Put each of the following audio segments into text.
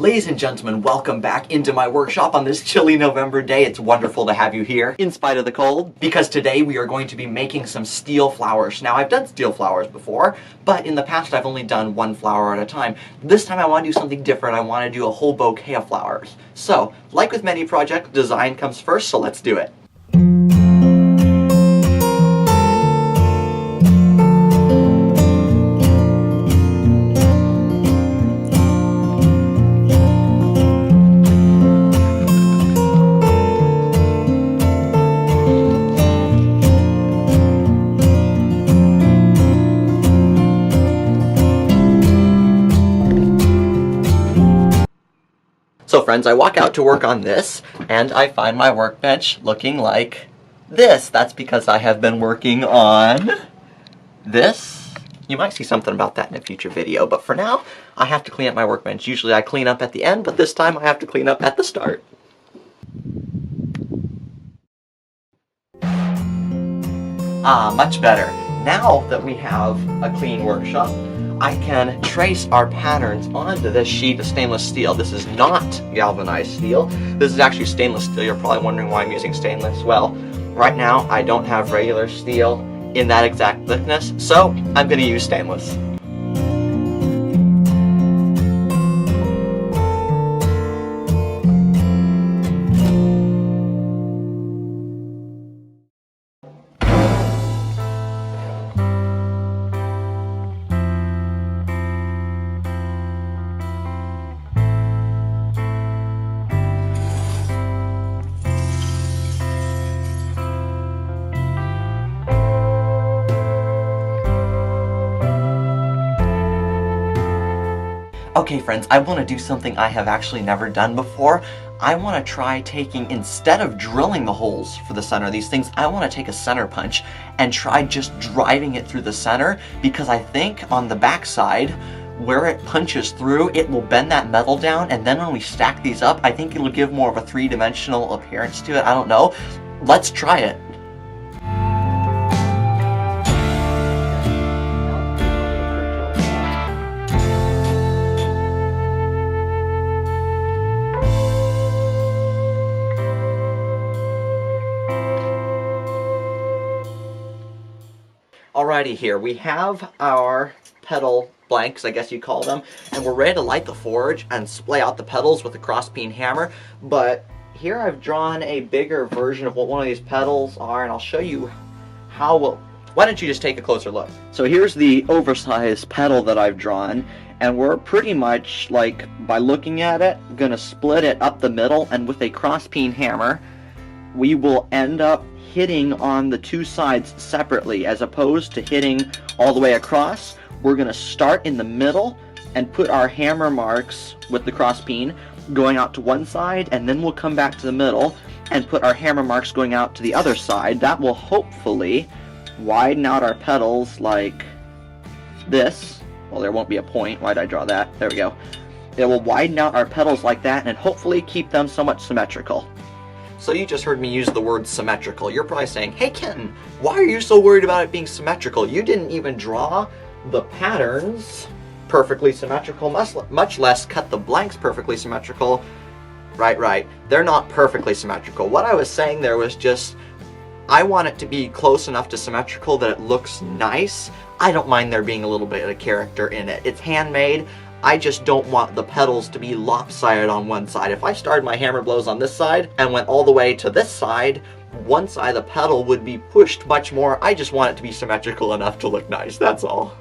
Ladies and gentlemen, welcome back into my workshop on this chilly November day. It's wonderful to have you here, in spite of the cold, because today we are going to be making some steel flowers. Now, I've done steel flowers before, but in the past I've only done one flower at a time. This time I want to do something different. I want to do a whole bouquet of flowers. So, like with many projects, design comes first, so let's do it. So friends, I walk out to work on this, and I find my workbench looking like this. That's because I have been working on this. You might see something about that in a future video, but for now, I have to clean up my workbench. Usually I clean up at the end, but this time I have to clean up at the start. Ah, much better. Now that we have a clean workshop, I can trace our patterns onto this sheet of stainless steel. This is not galvanized steel. This is actually stainless steel. You're probably wondering why I'm using stainless. Well, right now I don't have regular steel in that exact thickness, so I'm going to use stainless. Okay friends, I want to do something I have actually never done before. I want to try taking, instead of drilling the holes for the center of these things, I want to take a center punch and try just driving it through the center, because I think on the back side, where it punches through, it will bend that metal down, and then when we stack these up, I think it'll give more of a three-dimensional appearance to it. I don't know. Let's try it. Alrighty, here we have our petal blanks, I guess you call them, and we're ready to light the forge and splay out the petals with a cross-peen hammer. But here I've drawn a bigger version of what one of these petals are, and I'll show you how we'll... Why don't you just take a closer look? So here's the oversized petal that I've drawn, and we're pretty much, like, by looking at it, gonna split it up the middle, and with a cross-peen hammer, we will end up hitting on the two sides separately, as opposed to hitting all the way across. We're going to start in the middle and put our hammer marks with the cross peen going out to one side, and then we'll come back to the middle and put our hammer marks going out to the other side. That will hopefully widen out our petals like this. Well, there won't be a point. Why did I draw that? There we go. It will widen out our petals like that and hopefully keep them somewhat symmetrical. So you just heard me use the word symmetrical. You're probably saying, hey Kenton, why are you so worried about it being symmetrical? You didn't even draw the patterns perfectly symmetrical, much less cut the blanks perfectly symmetrical. Right. They're not perfectly symmetrical. What I was saying there was just, I want it to be close enough to symmetrical that it looks nice. I don't mind there being a little bit of character in it. It's handmade. I just don't want the petals to be lopsided on one side. If I started my hammer blows on this side and went all the way to this side, one side of the petal would be pushed much more. I just want it to be symmetrical enough to look nice, that's all.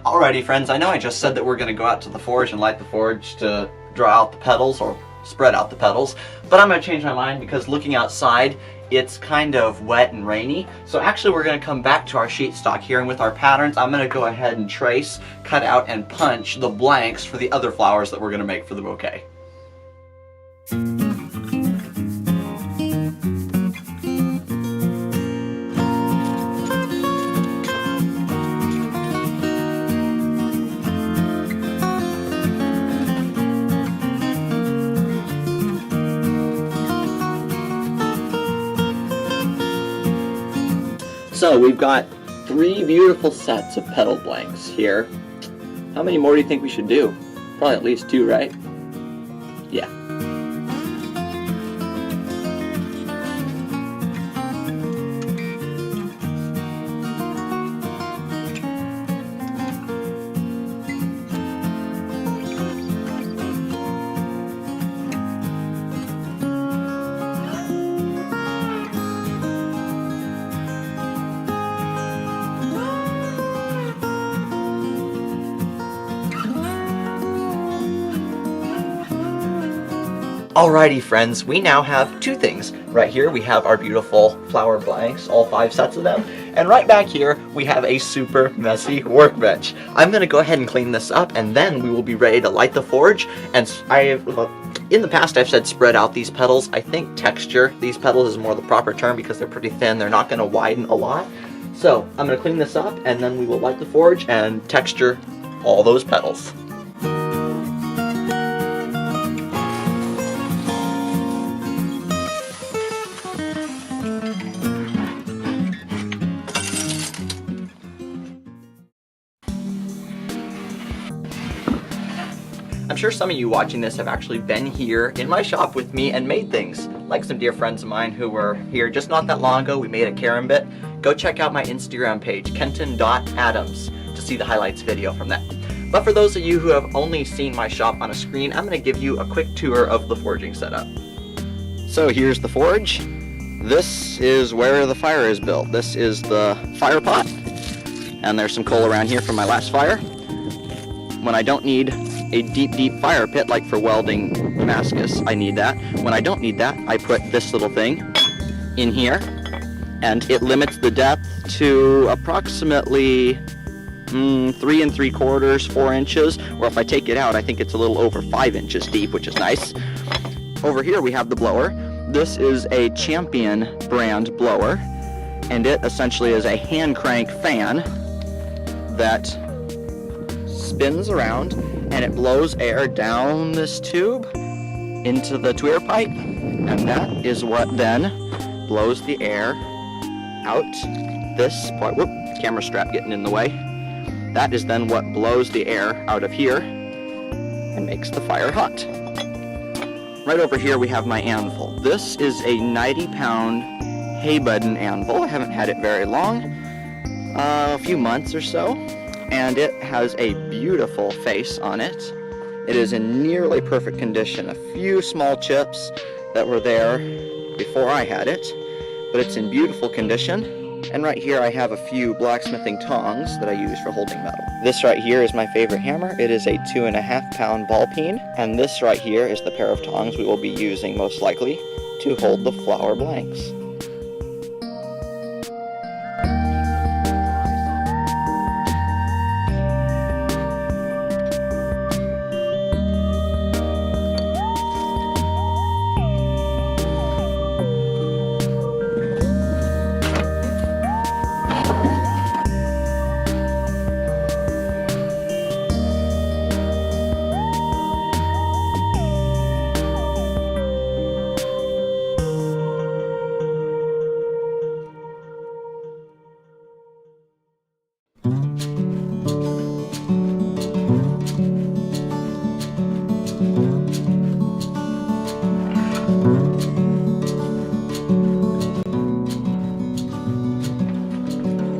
Alrighty friends, I know I just said that we're going to go out to the forge and light the forge to draw out the petals, or spread out the petals, but I'm going to change my mind because looking outside, it's kind of wet and rainy. So actually we're going to come back to our sheet stock here, and with our patterns I'm going to go ahead and trace, cut out, and punch the blanks for the other flowers that we're going to make for the bouquet. So we've got 3 beautiful sets of petal blanks here. How many more do you think we should do? Probably at least 2, right? Yeah. Alrighty friends, we now have two things. Right here we have our beautiful flower blanks, all 5 sets of them, and right back here we have a super messy workbench. I'm going to go ahead and clean this up, and then we will be ready to light the forge. And in the past I've said spread out these petals. I think texture these petals is more the proper term because they're pretty thin. They're not going to widen a lot. So I'm going to clean this up, and then we will light the forge and texture all those petals. I'm sure some of you watching this have actually been here in my shop with me and made things, like some dear friends of mine who were here just not that long ago. We made a carambit. Go check out my Instagram page, kenton.adams, to see the highlights video from that. But for those of you who have only seen my shop on a screen, I'm going to give you a quick tour of the forging setup. So here's the forge. This is where the fire is built. This is the fire pot, and there's some coal around here from my last fire. When I don't need a deep fire pit like for welding Damascus, I need that. When I don't need that, I put this little thing in here, and it limits the depth to approximately 3 3/4, 4 inches, or if I take it out, I think it's a little over 5 inches deep, which is nice. Over here we have the blower. This is a Champion brand blower, and it essentially is a hand crank fan that spins around, and it blows air down this tube into the tweeter pipe, and that is what then blows the air out this part. Whoop, camera strap getting in the way. That is then what blows the air out of here and makes the fire hot. Right over here we have my anvil. This is a 90-pound hay-budden anvil. I haven't had it very long, a few months or so, and it has a beautiful face on it. It is in nearly perfect condition. A few small chips that were there before I had it, but it's in beautiful condition. And right here I have a few blacksmithing tongs that I use for holding metal. This right here is my favorite hammer. It is a 2.5-pound ball peen, and this right here is the pair of tongs we will be using most likely to hold the flower blanks.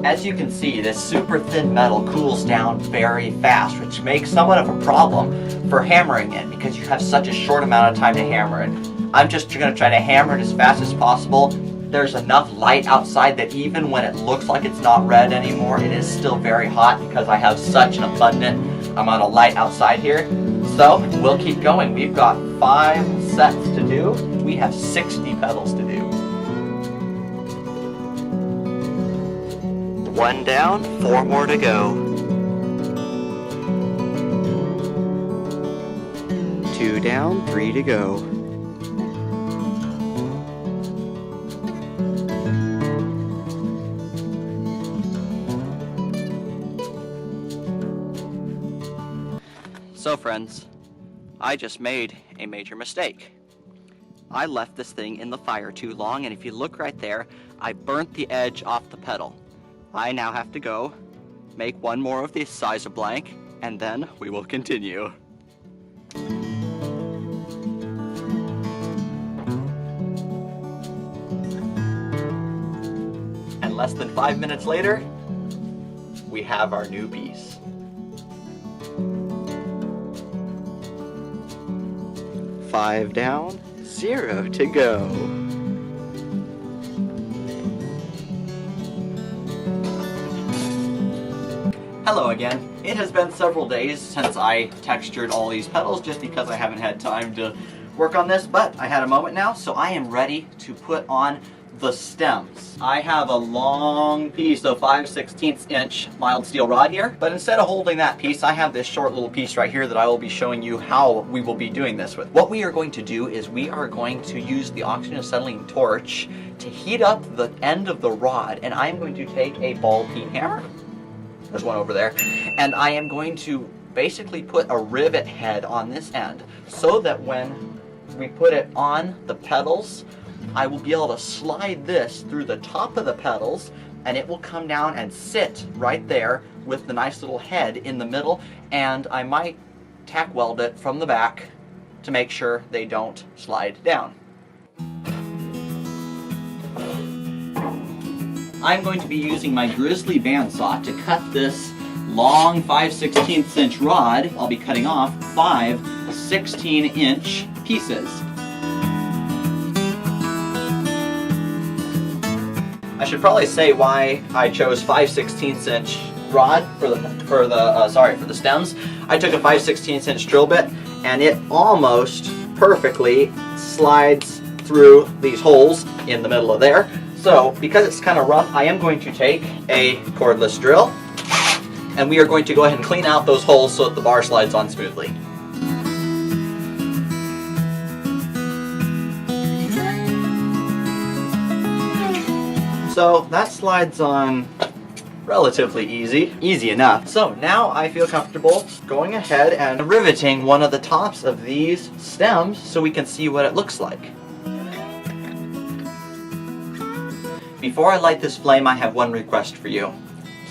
As you can see, this super thin metal cools down very fast, which makes somewhat of a problem for hammering it because you have such a short amount of time to hammer it. I'm just going to try to hammer it as fast as possible. There's enough light outside that even when it looks like it's not red anymore, it is still very hot because I have such an abundant amount of light outside here. So we'll keep going. We've got 5 sets to do. We have 60 petals to do. 1 down, 4 more to go. 2 down, 3 to go. So friends, I just made a major mistake. I left this thing in the fire too long, and if you look right there, I burnt the edge off the petal. I now have to go make 1 more of this size of blank, and then we will continue. less than 5 minutes later, we have our new piece. Five down, 0 to go. Hello again. It has been several days since I textured all these petals just because I haven't had time to work on this, but I had a moment now, so I am ready to put on the stems. I have a long piece of 5/16 inch mild steel rod here, but instead of holding that piece, I have this short little piece right here that I will be showing you how we will be doing this with. What we are going to do is we are going to use the oxygen acetylene torch to heat up the end of the rod, and I am going to take a ball peen hammer, there's one over there, and I am going to basically put a rivet head on this end so that when we put it on the petals, I will be able to slide this through the top of the petals and it will come down and sit right there with the nice little head in the middle, and I might tack weld it from the back to make sure they don't slide down. I'm going to be using my grizzly bandsaw to cut this long 5/16 inch rod. I'll be cutting off 5 16-inch pieces. I should probably say why I chose 5/16 inch rod for the stems. I took a 5/16 inch drill bit and it almost perfectly slides through these holes in the middle of there. So because it's kind of rough, I am going to take a cordless drill and we are going to go ahead and clean out those holes so that the bar slides on smoothly. So that slides on relatively easy enough. So now I feel comfortable going ahead and riveting one of the tops of these stems so we can see what it looks like. Before I light this flame, I have one request for you.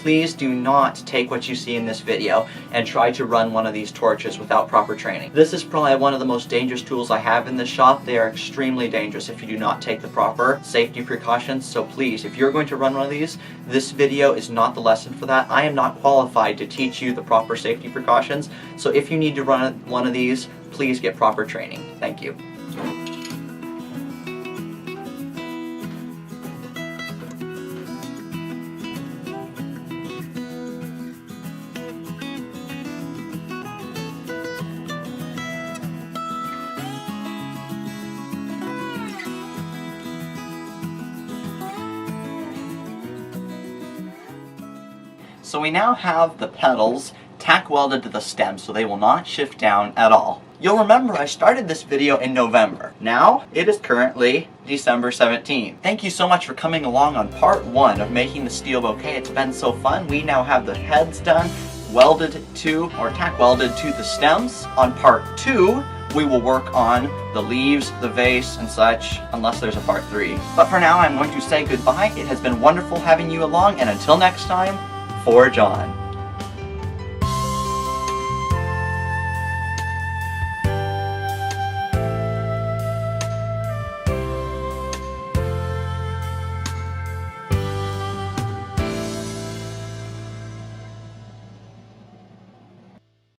Please do not take what you see in this video and try to run one of these torches without proper training. This is probably one of the most dangerous tools I have in this shop. They are extremely dangerous if you do not take the proper safety precautions. So please, if you're going to run one of these, this video is not the lesson for that. I am not qualified to teach you the proper safety precautions. So if you need to run one of these, please get proper training. Thank you. So we now have the petals tack welded to the stem so they will not shift down at all. You'll remember I started this video in November. Now it is currently December 17th. Thank you so much for coming along on part 1 of making the steel bouquet. It's been so fun. We now have the heads done, welded to or tack welded to the stems. On part 2, we will work on the leaves, the vase, and such, unless there's a part 3. But for now, I'm going to say goodbye. It has been wonderful having you along, and until next time, forge on.